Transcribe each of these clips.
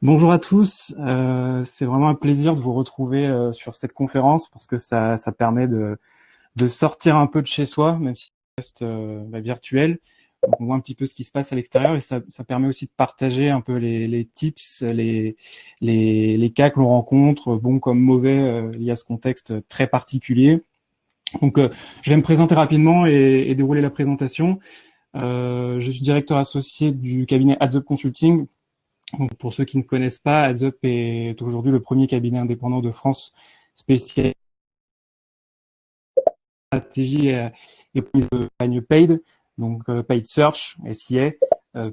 Bonjour à tous, c'est vraiment un plaisir de vous retrouver sur cette conférence parce que ça permet de sortir un peu de chez soi, même si ça reste virtuel. Donc on voit un petit peu ce qui se passe à l'extérieur et ça permet aussi de partager un peu les tips, les cas que l'on rencontre, bons comme mauvais, liés à ce contexte très particulier. Donc je vais me présenter rapidement et dérouler la présentation. Je suis directeur associé du cabinet Heads Up Consulting. Donc, pour ceux qui ne connaissent pas, Heads Up est aujourd'hui le premier cabinet indépendant de France spécialisé en stratégie et prise de campagne paid, donc paid search, SIA,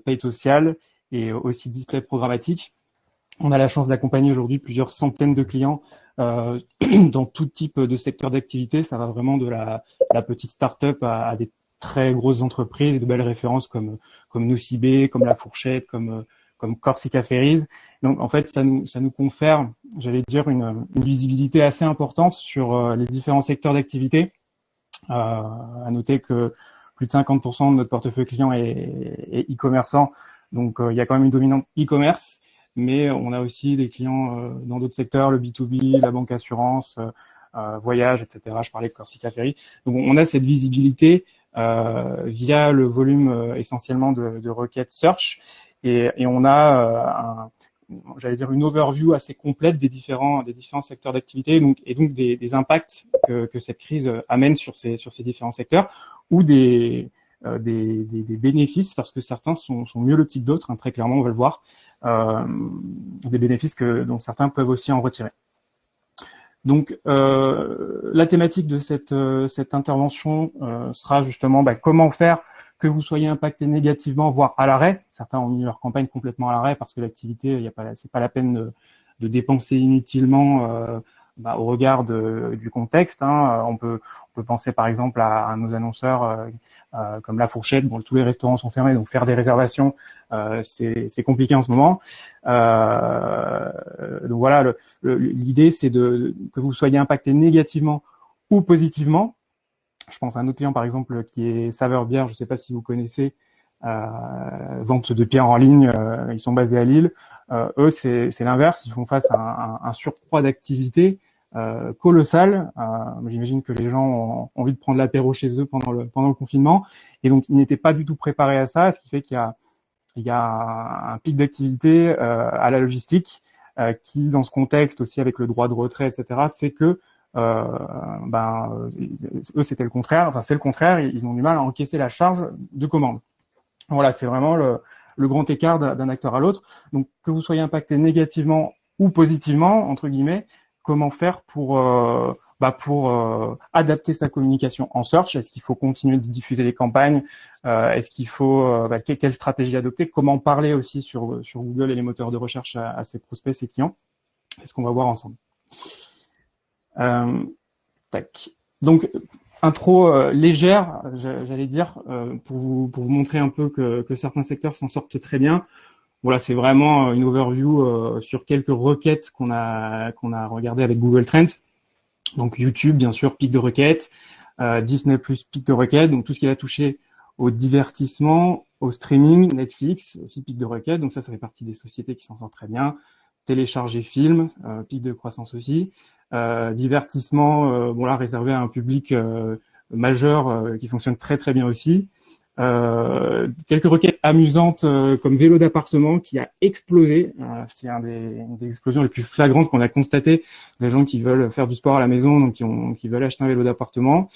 paid social et aussi display programmatique. On a la chance d'accompagner aujourd'hui plusieurs centaines de clients dans tout type de secteur d'activité. Ça va vraiment de la petite start-up à des très grosses entreprises et de belles références comme Nocibé, comme La Fourchette, comme Corsica Ferries. Donc en fait, ça nous confère, j'allais dire, une visibilité assez importante sur les différents secteurs d'activité. À noter que plus de 50% de notre portefeuille client est e-commerçant, donc il y a quand même une dominante e-commerce, mais on a aussi des clients dans d'autres secteurs, le B2B, la banque assurance, voyage, etc. Je parlais de Corsica Ferry. Donc on a cette visibilité via le volume essentiellement de requêtes search et on a j'allais dire une overview assez complète des différents secteurs d'activité et donc des impacts que cette crise amène sur ces différents secteurs ou des bénéfices parce que certains sont mieux lotis que d'autres, hein, très clairement on va le voir, euh, des bénéfices dont certains peuvent aussi en retirer. Donc la thématique de cette intervention sera justement comment faire que vous soyez impacté négativement, voire à l'arrêt. Certains ont mis leur campagne complètement à l'arrêt parce que l'activité, c'est pas la peine de dépenser inutilement au regard du contexte, hein. On peut penser par exemple à nos annonceurs comme La Fourchette. Bon, tous les restaurants sont fermés, donc faire des réservations, c'est compliqué en ce moment. Donc voilà, l'idée c'est que vous soyez impacté négativement ou positivement. Je pense à un autre client par exemple qui est Saveur Bière, je ne sais pas si vous connaissez, vente de bière en ligne, ils sont basés à Lille. Eux, c'est l'inverse, ils font face à un surcroît d'activité colossal. J'imagine que les gens ont envie de prendre l'apéro chez eux pendant le confinement, et donc ils n'étaient pas du tout préparés à ça, ce qui fait qu'il y a un pic d'activité à la logistique qui, dans ce contexte aussi avec le droit de retrait, etc., fait que euh, ben, eux, c'était le contraire. Enfin, c'est le contraire. Ils ont du mal à encaisser la charge de commande. Voilà, c'est vraiment le grand écart d'un acteur à l'autre. Donc, que vous soyez impacté négativement ou positivement, entre guillemets, comment faire pour adapter sa communication en search? Est-ce qu'il faut continuer de diffuser les campagnes? Est-ce qu'il faut quelle stratégie adopter? Comment parler aussi sur Google et les moteurs de recherche à ses prospects, ses clients? C'est ce qu'on va voir ensemble. Euh, Tac. Donc, intro légère, j'allais dire, pour vous montrer un peu que certains secteurs s'en sortent très bien. Voilà, c'est vraiment une overview sur quelques requêtes qu'on a regardées avec Google Trends. Donc YouTube, bien sûr, pic de requêtes, Disney+, pic de requêtes, donc tout ce qui va toucher au divertissement, au streaming, Netflix, aussi pic de requêtes, donc ça fait partie des sociétés qui s'en sortent très bien. Télécharger film, pic de croissance aussi. Divertissement, bon là, réservé à un public majeur qui fonctionne très très bien aussi. Quelques requêtes amusantes comme vélo d'appartement qui a explosé. C'est une des explosions les plus flagrantes qu'on a constatées. Les gens qui veulent faire du sport à la maison, donc qui veulent acheter un vélo d'appartement.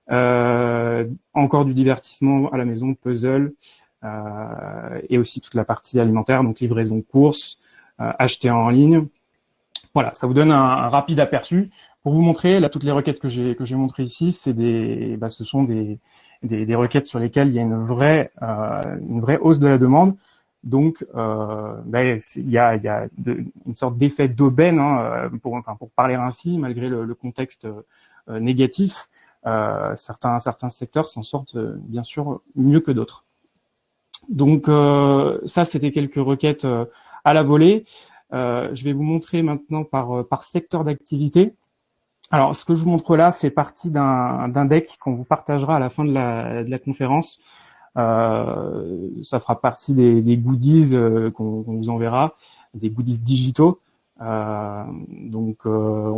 Encore du divertissement à la maison, puzzle, et aussi toute la partie alimentaire, donc livraison, courses, acheter en ligne. Voilà, ça vous donne un rapide aperçu. Pour vous montrer, là, toutes les requêtes que j'ai montrées ici, ce sont des requêtes sur lesquelles il y a une vraie hausse de la demande. Donc, il y a une sorte d'effet d'aubaine, hein, pour parler ainsi, malgré le contexte négatif. Certains secteurs s'en sortent bien sûr mieux que d'autres. Donc, ça, c'était quelques requêtes à la volée. Je vais vous montrer maintenant par secteur d'activité. Alors, ce que je vous montre là fait partie d'un deck qu'on vous partagera à la fin de la conférence. Ça fera partie des goodies qu'on vous enverra. des goodies digitaux. On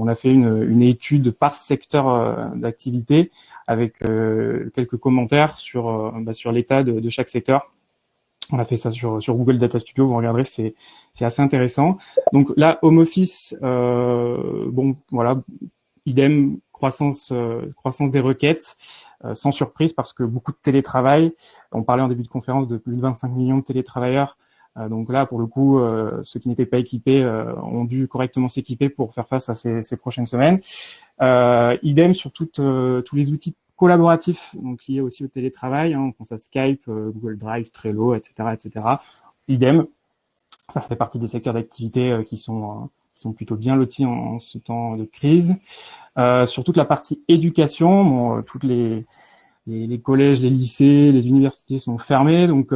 a fait une étude par secteur d'activité avec quelques commentaires sur l'état de chaque secteur. On a fait ça sur Google Data Studio, vous regarderez, c'est assez intéressant. Donc là, home office, voilà, idem, croissance des requêtes, sans surprise parce que beaucoup de télétravail. On parlait en début de conférence de plus de 25 millions de télétravailleurs. Donc là, pour le coup, ceux qui n'étaient pas équipés ont dû correctement s'équiper pour faire face à ces prochaines semaines. Idem sur tous les outils collaboratifs, donc liés aussi au télétravail, on pense à Skype, Google Drive, Trello, etc., etc. Idem, ça fait partie des secteurs d'activité qui sont plutôt bien lotis en ce temps de crise. Sur toute la partie éducation, toutes les collèges, les lycées, les universités sont fermés, donc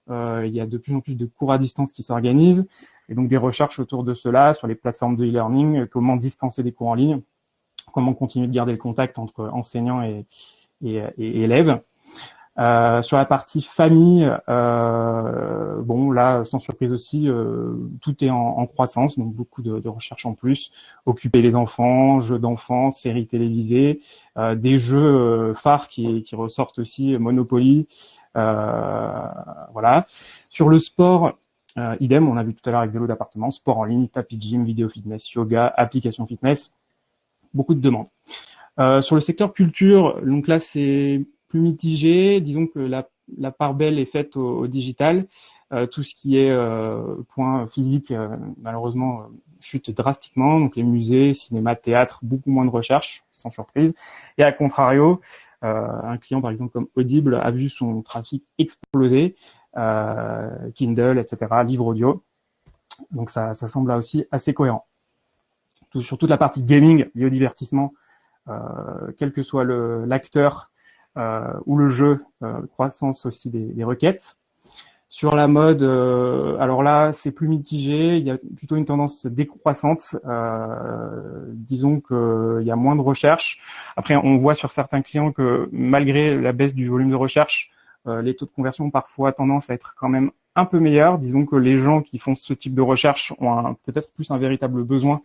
il y a de plus en plus de cours à distance qui s'organisent, et donc des recherches autour de cela sur les plateformes de e-learning, comment dispenser des cours en ligne, comment continuer de garder le contact entre enseignants et élèves. Sur la partie famille, là, sans surprise aussi, tout est en croissance, donc beaucoup de recherches en plus. Occuper les enfants, jeux d'enfants, séries télévisées, des jeux phares qui ressortent aussi, Monopoly, voilà. Sur le sport, idem, on a vu tout à l'heure avec vélo d'appartement, sport en ligne, tapis de gym, vidéo fitness, yoga, application fitness, beaucoup de demandes. Sur le secteur culture, donc là c'est plus mitigé. Disons que la part belle est faite au digital. Tout ce qui est point physique, malheureusement, chute drastiquement. Donc les musées, cinéma, théâtre, beaucoup moins de recherche, sans surprise. Et à contrario, un client par exemple comme Audible a vu son trafic exploser. Kindle, etc., livre audio. Donc ça semble là aussi assez cohérent. Sur toute la partie gaming, biodivertissement, quel que soit l'acteur ou le jeu, croissance aussi des requêtes. Sur la mode, alors là, c'est plus mitigé, il y a plutôt une tendance décroissante. Disons qu'il y a moins de recherche. Après, on voit sur certains clients que malgré la baisse du volume de recherche, les taux de conversion ont parfois tendance à être quand même un peu meilleurs. Disons que les gens qui font ce type de recherche ont peut-être plus un véritable besoin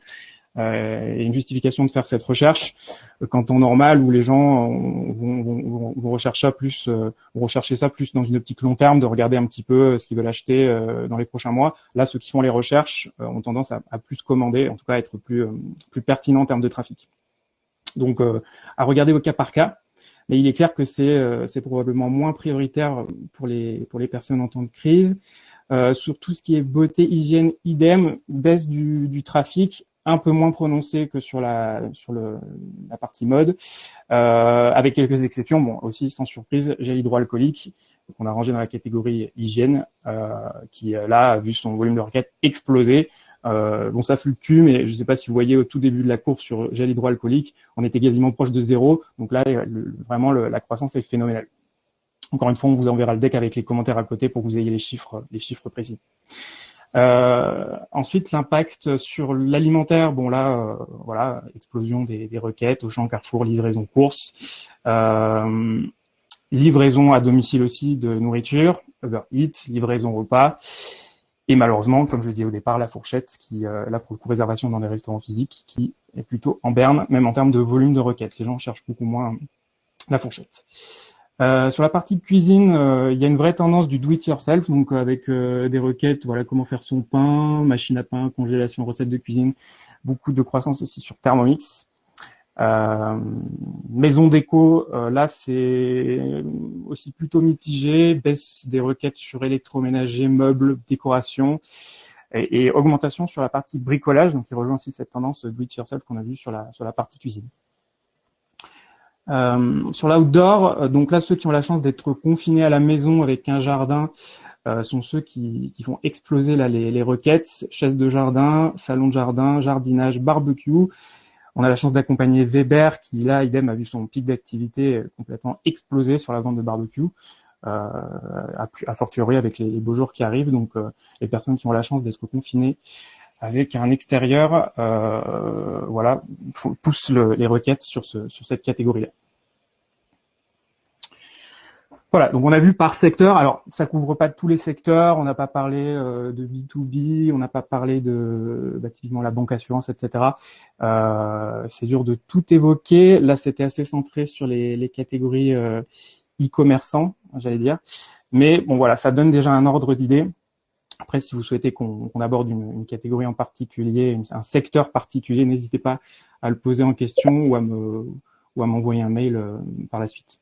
et une justification de faire cette recherche qu'en temps normal où les gens vont rechercher ça plus dans une optique long terme, de regarder un petit peu ce qu'ils veulent acheter dans les prochains mois. Là, ceux qui font les recherches ont tendance à plus commander, en tout cas à être plus pertinents en termes de trafic. Donc, à regarder au cas par cas. Mais il est clair que c'est probablement moins prioritaire pour les personnes en temps de crise. Sur tout ce qui est beauté, hygiène, idem, baisse du trafic, un peu moins prononcé que sur la partie mode, avec quelques exceptions. Bon, aussi sans surprise, gel hydroalcoolique qu'on a rangé dans la catégorie hygiène, qui là a vu son volume de requêtes exploser. Ça fluctue, mais je ne sais pas si vous voyez au tout début de la courbe sur gel hydroalcoolique, on était quasiment proche de zéro. Donc là, vraiment, la croissance est phénoménale. Encore une fois, on vous enverra le deck avec les commentaires à côté pour que vous ayez les chiffres précis. Ensuite, l'impact sur l'alimentaire, voilà, explosion des requêtes, Auchan, Carrefour, livraison course, livraison à domicile aussi de nourriture, Uber Eats, livraison repas, et malheureusement, comme je le disais au départ, la fourchette qui, là pour le coup, réservation dans les restaurants physiques, qui est plutôt en berne, même en termes de volume de requêtes. Les gens cherchent beaucoup moins la fourchette. Sur la partie cuisine, il y a une vraie tendance du do it yourself, donc avec des requêtes, voilà, comment faire son pain, machine à pain, congélation, recettes de cuisine, beaucoup de croissance aussi sur Thermomix. Maison déco, là c'est aussi plutôt mitigé, baisse des requêtes sur électroménager, meubles, décoration, et augmentation sur la partie bricolage, donc il rejoint aussi cette tendance do it yourself qu'on a vu sur la partie cuisine. Sur l'outdoor, donc là ceux qui ont la chance d'être confinés à la maison avec un jardin sont ceux qui font exploser là les requêtes, chaises de jardin, salon de jardin, jardinage, barbecue. On a la chance d'accompagner Weber qui là idem a vu son pic d'activité complètement exploser sur la vente de barbecue, a fortiori avec les beaux jours qui arrivent. Donc les personnes qui ont la chance d'être confinées avec un extérieur, voilà, pousse les requêtes sur cette catégorie-là. Voilà, donc on a vu par secteur. Alors, ça couvre pas tous les secteurs. On n'a pas parlé de B2B, on n'a pas parlé de typiquement la banque assurance, etc. C'est dur de tout évoquer. Là, c'était assez centré sur les catégories e-commerçants, j'allais dire. Mais bon, voilà, ça donne déjà un ordre d'idée. Après, si vous souhaitez qu'on aborde une catégorie en particulier, un secteur particulier, n'hésitez pas à le poser en question ou à m'envoyer un mail par la suite.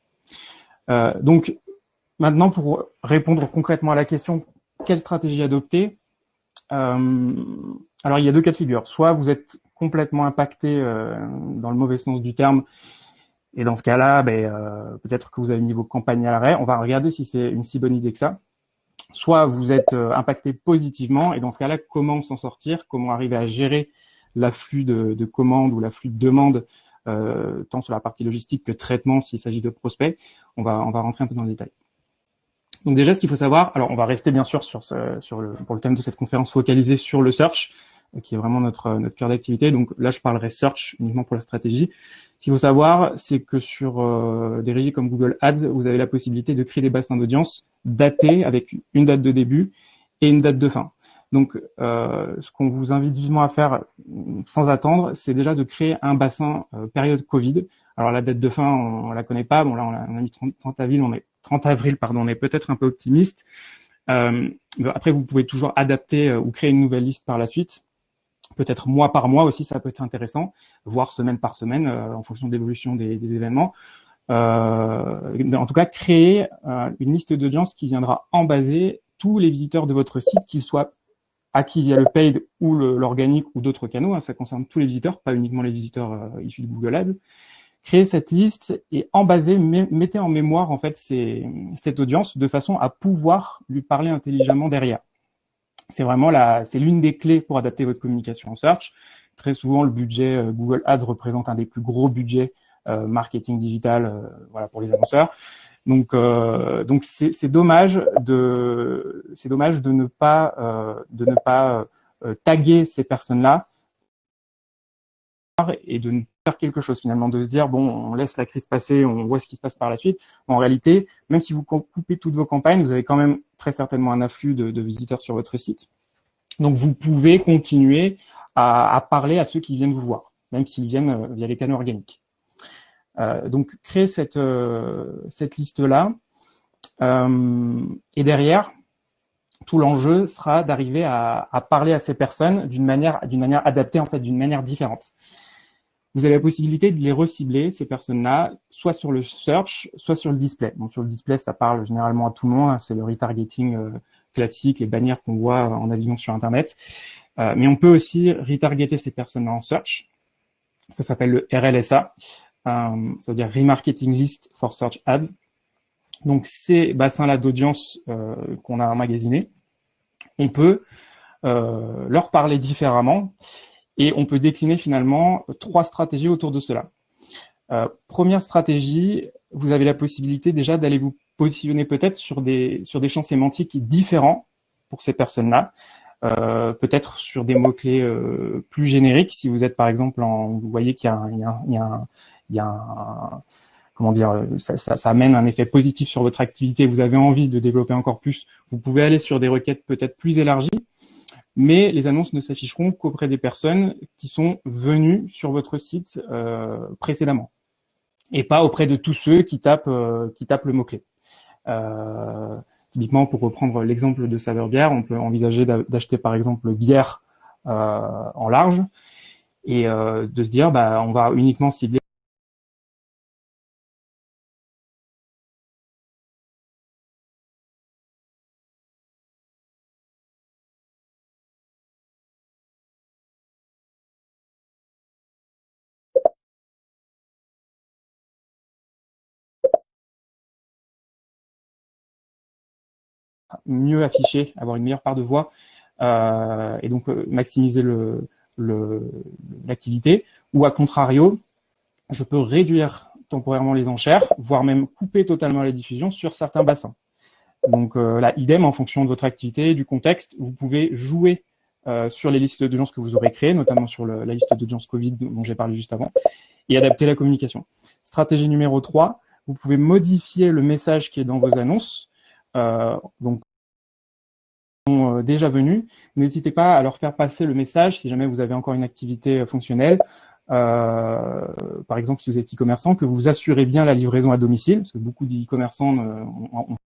Donc maintenant, pour répondre concrètement à la question, quelle stratégie adopter? Alors, il y a deux cas de figure. Soit vous êtes complètement impacté dans le mauvais sens du terme, et dans ce cas-là, peut-être que vous avez mis vos campagnes à l'arrêt. On va regarder si c'est une si bonne idée que ça. Soit vous êtes impacté positivement, et dans ce cas-là, comment s'en sortir? Comment arriver à gérer l'afflux de commandes ou l'afflux de demandes, tant sur la partie logistique que traitement s'il s'agit de prospects. On va rentrer un peu dans le détail. Donc déjà, ce qu'il faut savoir, alors on va rester bien sûr pour le thème de cette conférence focalisé sur le search, qui est vraiment notre cœur d'activité. Donc là, je parlerai search uniquement pour la stratégie. Ce qu'il faut savoir, c'est que sur des régies comme Google Ads, vous avez la possibilité de créer des bassins d'audience datés avec une date de début et une date de fin. Donc, ce qu'on vous invite vivement à faire sans attendre, c'est déjà de créer un bassin période Covid. Alors la date de fin, on la connaît pas. Bon là, on a mis 30 avril, on est peut-être un peu optimiste. Après, vous pouvez toujours adapter ou créer une nouvelle liste par la suite. Peut-être mois par mois aussi, ça peut être intéressant, voire semaine par semaine, en fonction de l'évolution des événements. En tout cas, créer une liste d'audience qui viendra embaser tous les visiteurs de votre site, qu'ils soient acquis via le paid ou l'organique ou d'autres canaux. Ça concerne tous les visiteurs, pas uniquement les visiteurs issus de Google Ads. Créez cette liste et mettez en mémoire en fait cette audience de façon à pouvoir lui parler intelligemment derrière. C'est l'une des clés pour adapter votre communication en search. Très souvent, le budget Google Ads représente un des plus gros budgets marketing digital, pour les annonceurs. Donc c'est dommage de ne pas taguer ces personnes-là et de ne faire quelque chose finalement, de se dire bon, on laisse la crise passer, on voit ce qui se passe par la suite. En réalité, même si vous coupez toutes vos campagnes, vous avez quand même très certainement un afflux de visiteurs sur votre site. Donc vous pouvez continuer à parler à ceux qui viennent vous voir, même s'ils viennent via les canaux organiques. Donc créer cette liste-là, et derrière, tout l'enjeu sera d'arriver à parler à ces personnes d'une manière adaptée, en fait, d'une manière différente. Vous avez la possibilité de les recibler, ces personnes-là, soit sur le search, soit sur le display. Donc sur le display, ça parle généralement à tout le monde, c'est le retargeting classique, les bannières qu'on voit en naviguant sur Internet. Mais on peut aussi retargeter ces personnes-là en search. Ça s'appelle le RLSA, c'est-à-dire Remarketing List for Search Ads. Donc ces bassins-là d'audience qu'on a emmagasinés, on peut leur parler différemment. Et on peut décliner finalement 3 stratégies autour de cela. Première stratégie, vous avez la possibilité déjà d'aller vous positionner peut-être sur des champs sémantiques différents pour ces personnes-là. Peut-être sur des mots-clés plus génériques. Si vous êtes par exemple vous voyez qu'il y a un comment dire, ça amène un effet positif sur votre activité, vous avez envie de développer encore plus, vous pouvez aller sur des requêtes peut-être plus élargies. Mais les annonces ne s'afficheront qu'auprès des personnes qui sont venues sur votre site précédemment, et pas auprès de tous ceux qui tapent le mot-clé. Typiquement, pour reprendre l'exemple de Saveur Bière, on peut envisager d'acheter par exemple bière en large et de se dire, on va uniquement cibler mieux afficher, avoir une meilleure part de voix et donc maximiser l'activité. Ou à contrario, je peux réduire temporairement les enchères, voire même couper totalement la diffusion sur certains bassins. Donc là, idem, en fonction de votre activité, du contexte, vous pouvez jouer sur les listes d'audience que vous aurez créées, notamment sur la liste d'audience Covid dont j'ai parlé juste avant, et adapter la communication. Stratégie numéro 3, vous pouvez modifier le message qui est dans vos annonces. Donc, déjà venus, n'hésitez pas à leur faire passer le message si jamais vous avez encore une activité fonctionnelle. Par exemple, si vous êtes e-commerçant, que vous assurez bien la livraison à domicile, parce que beaucoup d'e-commerçants ont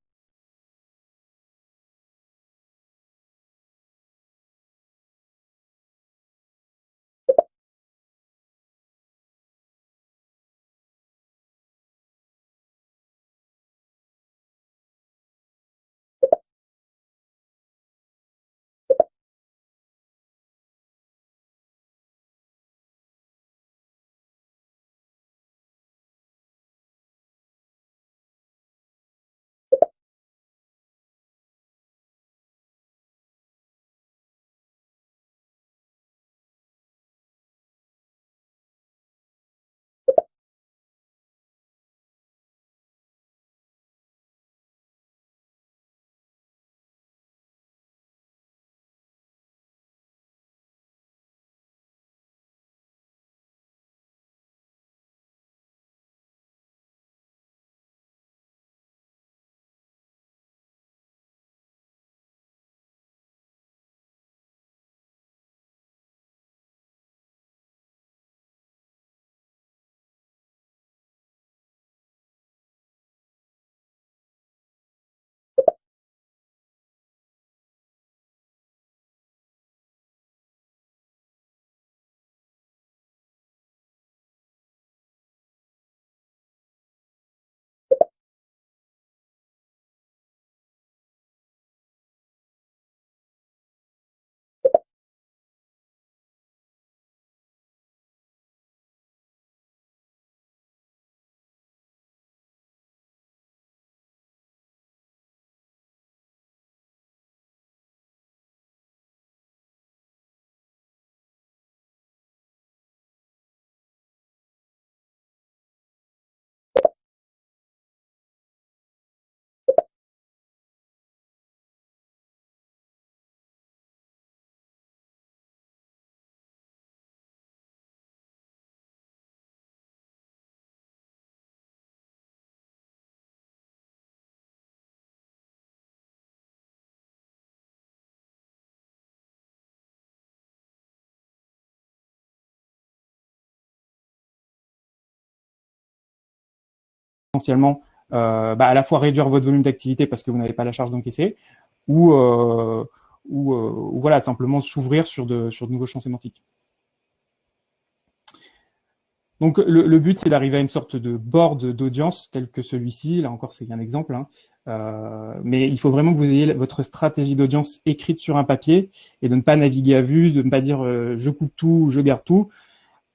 potentiellement à la fois réduire votre volume d'activité parce que vous n'avez pas la charge d'encaisser, ou, ou voilà, simplement s'ouvrir sur de nouveaux champs sémantiques. Donc le but, c'est d'arriver à une sorte de board d'audience tel que celui-ci. Là encore, c'est un exemple. Mais il faut vraiment que vous ayez votre stratégie d'audience écrite sur un papier et de ne pas naviguer à vue, de ne pas dire je coupe tout, je garde tout.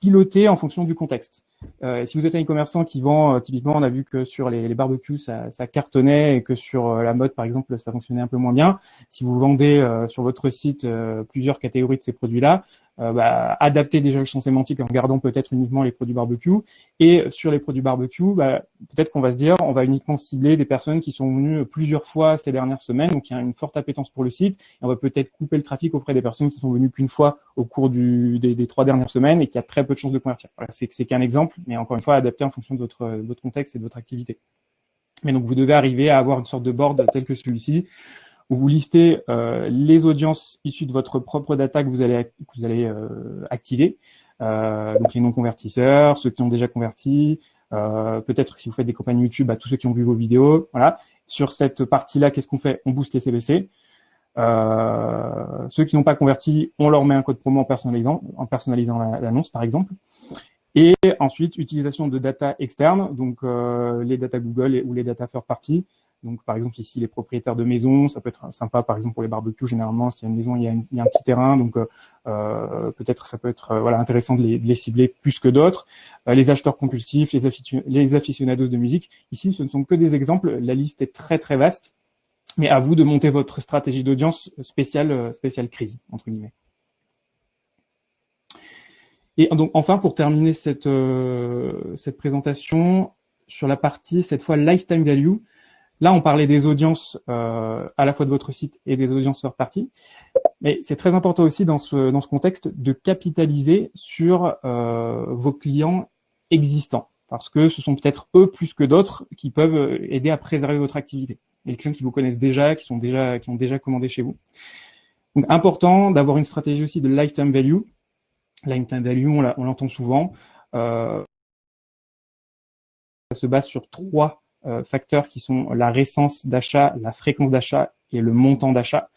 Piloter en fonction du contexte. Si vous êtes un e-commerçant qui vend, typiquement, on a vu que sur les barbecues, ça cartonnait et que sur la mode, par exemple, ça fonctionnait un peu moins bien. Si vous vendez sur votre site plusieurs catégories de ces produits-là, adaptez déjà le champ sémantique en regardant peut-être uniquement les produits barbecue. Et sur les produits barbecue, peut-être qu'on va se dire, on va uniquement cibler des personnes qui sont venues plusieurs fois ces dernières semaines, donc il y a une forte appétence pour le site. Et on va peut-être couper le trafic auprès des personnes qui sont venues qu'une fois au cours des 3 dernières semaines et qui a très peu de chances de convertir. Voilà, c'est qu'un exemple, mais encore une fois, adapté en fonction de votre contexte et de votre activité. Mais donc, vous devez arriver à avoir une sorte de board tel que celui-ci, où vous listez les audiences issues de votre propre data que vous allez activer, donc les non-convertisseurs, ceux qui ont déjà converti, peut-être si vous faites des campagnes YouTube, tous ceux qui ont vu vos vidéos. Voilà. Sur cette partie-là, qu'est-ce qu'on fait? On booste les CPC. Ceux qui n'ont pas converti, on leur met un code promo en personnalisant l'annonce, par exemple. Et ensuite, utilisation de data externes, donc les data Google ou les data third party. Donc, par exemple, ici, les propriétaires de maisons, ça peut être sympa, par exemple, pour les barbecues. Généralement, s'il y a une maison, il y a un petit terrain, donc peut-être ça peut être intéressant de les cibler plus que d'autres. Les acheteurs compulsifs, les aficionados de musique. Ici, ce ne sont que des exemples. La liste est très très vaste, mais à vous de monter votre stratégie d'audience spéciale crise, entre guillemets. Et donc, enfin, pour terminer cette présentation, sur la partie, cette fois, lifetime value, là, on parlait des audiences à la fois de votre site et des audiences third party. Mais c'est très important aussi dans ce contexte de capitaliser sur vos clients existants. parce que ce sont peut-être eux plus que d'autres qui peuvent aider à préserver votre activité. Et les clients qui vous connaissent déjà, qui ont déjà commandé chez vous. Donc important d'avoir une stratégie aussi de lifetime value. Lifetime value, on l'entend souvent. Ça se base sur trois facteurs qui sont la récence d'achat, la fréquence d'achat et le montant d'achat.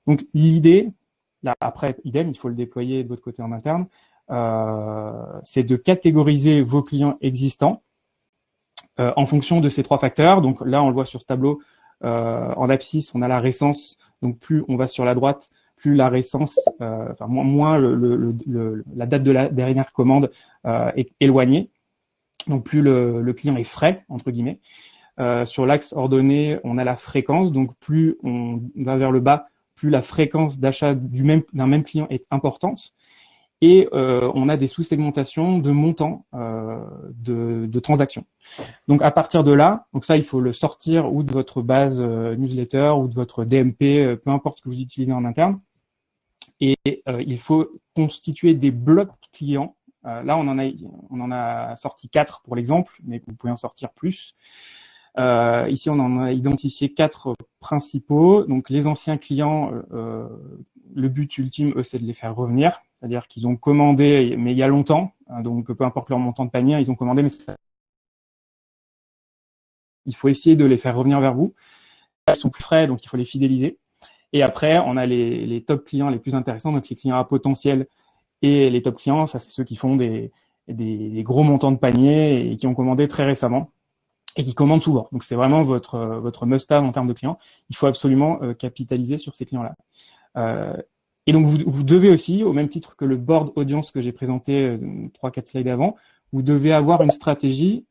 Donc l'idée, là après idem, il faut le déployer de votre côté en interne, c'est de catégoriser vos clients existants en fonction de ces trois facteurs. Donc là, on le voit sur ce tableau en abscisse, on a la récence. Donc plus on va sur la droite, plus la récence, moins la date de la dernière commande est éloignée. Donc plus le client est frais entre guillemets. Sur l'axe ordonné, on a la fréquence. Donc plus on va vers le bas, plus la fréquence d'achat d'un même client est importante. Et on a des sous-segmentations de montants de transactions. Donc à partir de là, donc ça il faut le sortir ou de votre base newsletter ou de votre DMP, peu importe ce que vous utilisez en interne. Et il faut constituer des blocs clients. Là on en a sorti 4 pour l'exemple, mais vous pouvez en sortir plus. Ici on en a identifié 4 principaux. Donc les anciens clients, le but ultime c'est de les faire revenir. C'est-à-dire qu'ils ont commandé, mais il y a longtemps, donc peu importe leur montant de panier, ils ont commandé, mais il faut essayer de les faire revenir vers vous. Ils sont plus frais, donc il faut les fidéliser. Et après, on a les top clients les plus intéressants, donc les clients à potentiel et les top clients, ça c'est ceux qui font des gros montants de panier et qui ont commandé très récemment et qui commandent souvent. Donc c'est vraiment votre must-have en termes de clients. Il faut absolument capitaliser sur ces clients-là. Et donc, vous devez aussi, au même titre que le board audience que j'ai présenté 3-4 slides avant, vous devez avoir une stratégie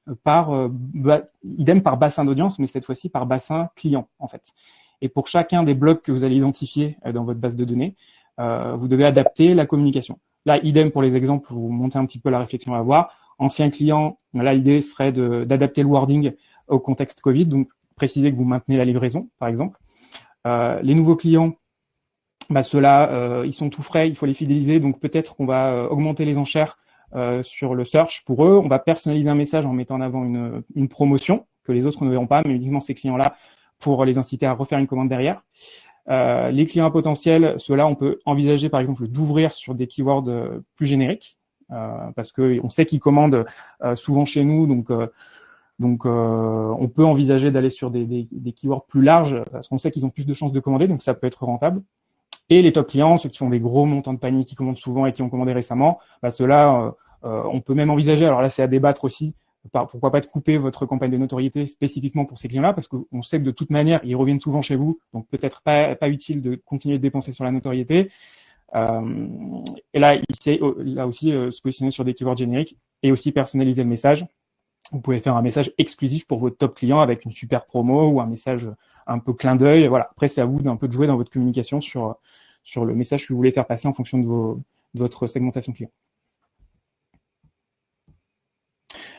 idem par bassin d'audience, mais cette fois-ci par bassin client, en fait. Et pour chacun des blocs que vous allez identifier dans votre base de données, vous devez adapter la communication. Là, idem pour les exemples, vous montez un petit peu la réflexion à avoir. Ancien client, là, l'idée serait d'adapter le wording au contexte Covid, donc préciser que vous maintenez la livraison, par exemple. Les nouveaux clients, ceux-là, ils sont tout frais, il faut les fidéliser, donc peut-être qu'on va augmenter les enchères sur le search pour eux. On va personnaliser un message en mettant en avant une promotion que les autres ne verront pas, mais uniquement ces clients-là pour les inciter à refaire une commande derrière. Les clients à potentiel, ceux-là, on peut envisager par exemple d'ouvrir sur des keywords plus génériques parce que on sait qu'ils commandent souvent chez nous, donc on peut envisager d'aller sur des keywords plus larges parce qu'on sait qu'ils ont plus de chances de commander, donc ça peut être rentable. Et les top clients, ceux qui font des gros montants de panier, qui commandent souvent et qui ont commandé récemment, ceux-là, on peut même envisager, alors là c'est à débattre aussi, pourquoi pas de couper votre campagne de notoriété spécifiquement pour ces clients-là, parce qu'on sait que de toute manière, ils reviennent souvent chez vous, donc peut-être pas utile de continuer de dépenser sur la notoriété. Et là, là aussi se positionner sur des keywords génériques et aussi personnaliser le message. Vous pouvez faire un message exclusif pour votre top client avec une super promo ou un message un peu clin d'œil. Voilà. Après, c'est à vous d'un peu de jouer dans votre communication sur le message que vous voulez faire passer en fonction de votre segmentation client.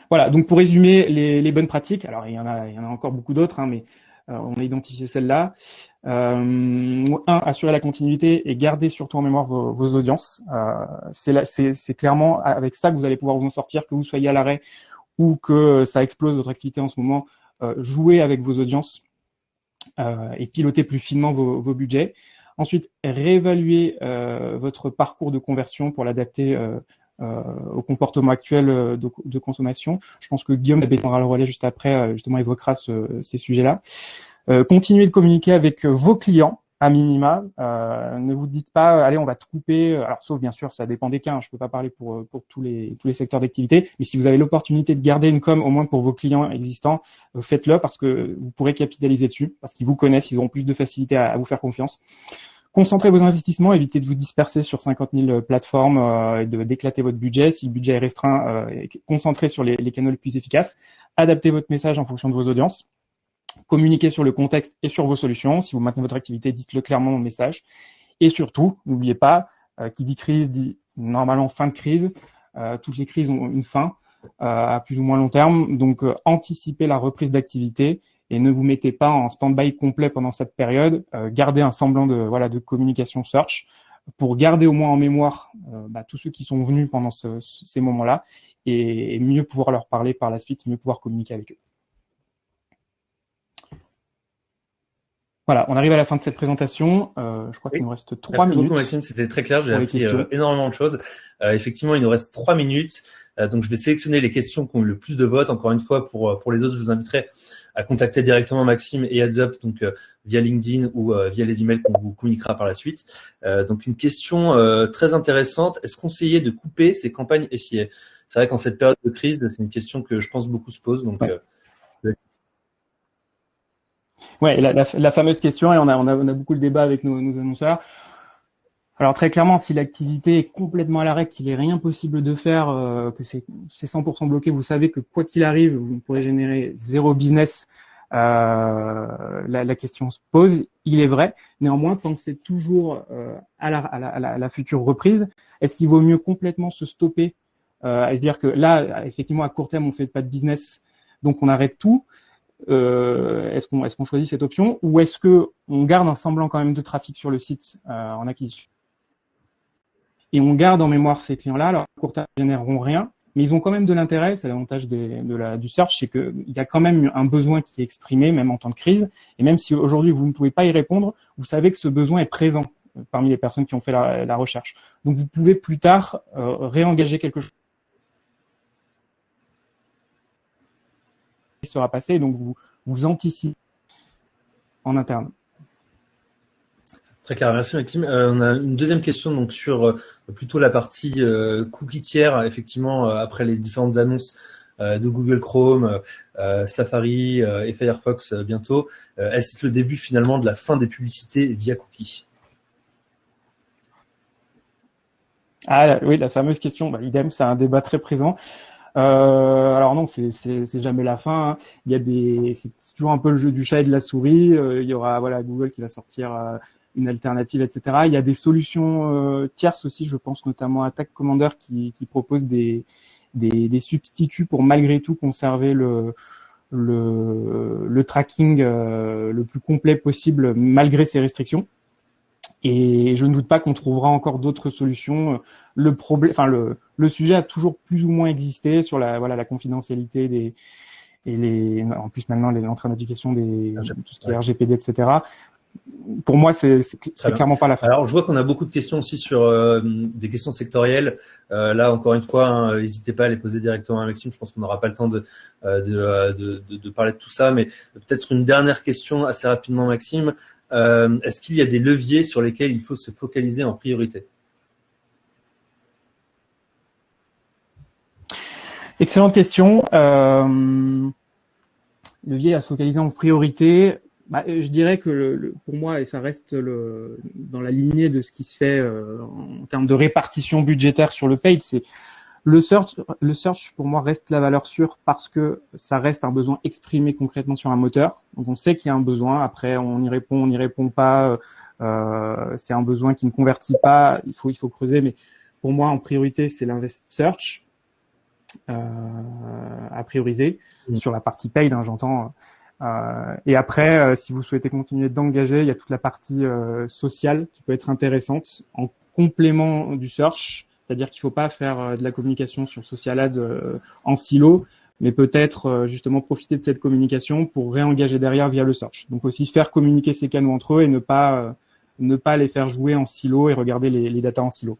Voilà. Donc, pour résumer les bonnes pratiques, alors il y en a encore beaucoup d'autres, mais on a identifié celle-là. Assurer la continuité et garder surtout en mémoire vos audiences. C'est clairement avec ça que vous allez pouvoir vous en sortir, que vous soyez à l'arrêt ou que ça explose votre activité en ce moment. Jouez avec vos audiences et pilotez plus finement vos budgets. Ensuite, réévaluer votre parcours de conversion pour l'adapter au comportement actuel de consommation. Je pense que Guillaume prendra le relais juste après, justement évoquera ces sujets-là. Continuez de communiquer avec vos clients à minima. Ne vous dites pas, allez, on va tout couper. Alors, sauf bien sûr, ça dépend des cas. Je peux pas parler pour tous les secteurs d'activité. Mais si vous avez l'opportunité de garder une com, au moins pour vos clients existants, faites-le parce que vous pourrez capitaliser dessus, parce qu'ils vous connaissent, ils auront plus de facilité à vous faire confiance. Concentrez vos investissements, évitez de vous disperser sur 50 000 plateformes et d'éclater votre budget. Si le budget est restreint, concentrez sur les canaux les plus efficaces. Adaptez votre message en fonction de vos audiences. Communiquez sur le contexte et sur vos solutions. Si vous maintenez votre activité, dites-le clairement dans le message. Et surtout, n'oubliez pas, qui dit crise dit normalement fin de crise. Toutes les crises ont une fin à plus ou moins long terme. Donc, anticipez la reprise d'activité et ne vous mettez pas en stand-by complet pendant cette période. Gardez un semblant de communication search pour garder au moins en mémoire tous ceux qui sont venus pendant ces moments-là et mieux pouvoir leur parler par la suite, mieux pouvoir communiquer avec eux. Voilà, on arrive à la fin de cette présentation. Je crois qu'il nous reste 3 minutes. Merci beaucoup Maxime, c'était très clair, j'ai appris énormément de choses. Effectivement, il nous reste 3 minutes, donc je vais sélectionner les questions qui ont eu le plus de votes. Encore une fois, pour les autres, je vous inviterai à contacter directement Maxime et Heads Up, donc via LinkedIn ou via les emails qu'on vous communiquera par la suite. Donc une question très intéressante, est-ce conseillé de couper ces campagnes SIA? C'est vrai qu'en cette période de crise, c'est une question que je pense beaucoup se posent. Donc ouais, la fameuse question, et on a beaucoup le débat avec nos annonceurs. Alors très clairement, si l'activité est complètement à l'arrêt, qu'il n'est rien possible de faire, que c'est 100% bloqué, vous savez que quoi qu'il arrive, vous pourrez générer zéro business. La question se pose, il est vrai. Néanmoins, pensez toujours à la future reprise. Est-ce qu'il vaut mieux complètement se stopper, à se dire que là, effectivement, à court terme, on fait pas de business, donc on arrête tout. Est-ce qu'on choisit cette option, ou est-ce que on garde un semblant quand même de trafic sur le site en acquisition et on garde en mémoire ces clients-là? Alors, à court terme, ils généreront rien, mais ils ont quand même de l'intérêt. C'est l'avantage du search, c'est qu'il y a quand même un besoin qui est exprimé, même en temps de crise. Et même si aujourd'hui vous ne pouvez pas y répondre, vous savez que ce besoin est présent parmi les personnes qui ont fait la recherche. Donc, vous pouvez plus tard réengager quelque chose qui sera passé. Donc, vous anticipez en interne. Très clair, merci Maxime. On a une deuxième question donc sur plutôt la partie cookie tiers, effectivement après les différentes annonces de Google Chrome, Safari et Firefox bientôt. Est-ce le début finalement de la fin des publicités via cookies? Ah oui, la fameuse question. Idem, c'est un débat très présent. Alors non, c'est jamais la fin. Hein. C'est toujours un peu le jeu du chat et de la souris. Il y aura Google qui va sortir une alternative, etc. Il y a des solutions tierces aussi, je pense notamment à Tag Commander qui propose des substituts pour malgré tout conserver le tracking le plus complet possible malgré ces restrictions. Et je ne doute pas qu'on trouvera encore d'autres solutions. Le sujet a toujours plus ou moins existé sur la confidentialité en plus maintenant l'entrée en application tout ce qui est RGPD, etc. Pour moi, c'est clairement pas la fin. Alors, je vois qu'on a beaucoup de questions aussi sur des questions sectorielles. Là, encore une fois, n'hésitez pas à les poser directement à Maxime. Je pense qu'on n'aura pas le temps de parler de tout ça, mais peut-être sur une dernière question assez rapidement, Maxime. Est-ce qu'il y a des leviers sur lesquels il faut se focaliser en priorité? Excellente question. Levier à se focaliser en priorité. Je dirais que pour moi, et ça reste dans la lignée de ce qui se fait en termes de répartition budgétaire sur le paid, c'est le search pour moi reste la valeur sûre parce que ça reste un besoin exprimé concrètement sur un moteur. Donc on sait qu'il y a un besoin. Après on y répond pas. C'est un besoin qui ne convertit pas. Il faut creuser. Mais pour moi en priorité c'est l'invest search à prioriser sur la partie paid. J'entends. Et après, si vous souhaitez continuer d'engager, il y a toute la partie sociale qui peut être intéressante en complément du search. C'est-à-dire qu'il ne faut pas faire de la communication sur social ads en silo, mais peut-être justement profiter de cette communication pour réengager derrière via le search. Donc aussi faire communiquer ces canaux entre eux et ne pas les faire jouer en silo et regarder les datas en silo.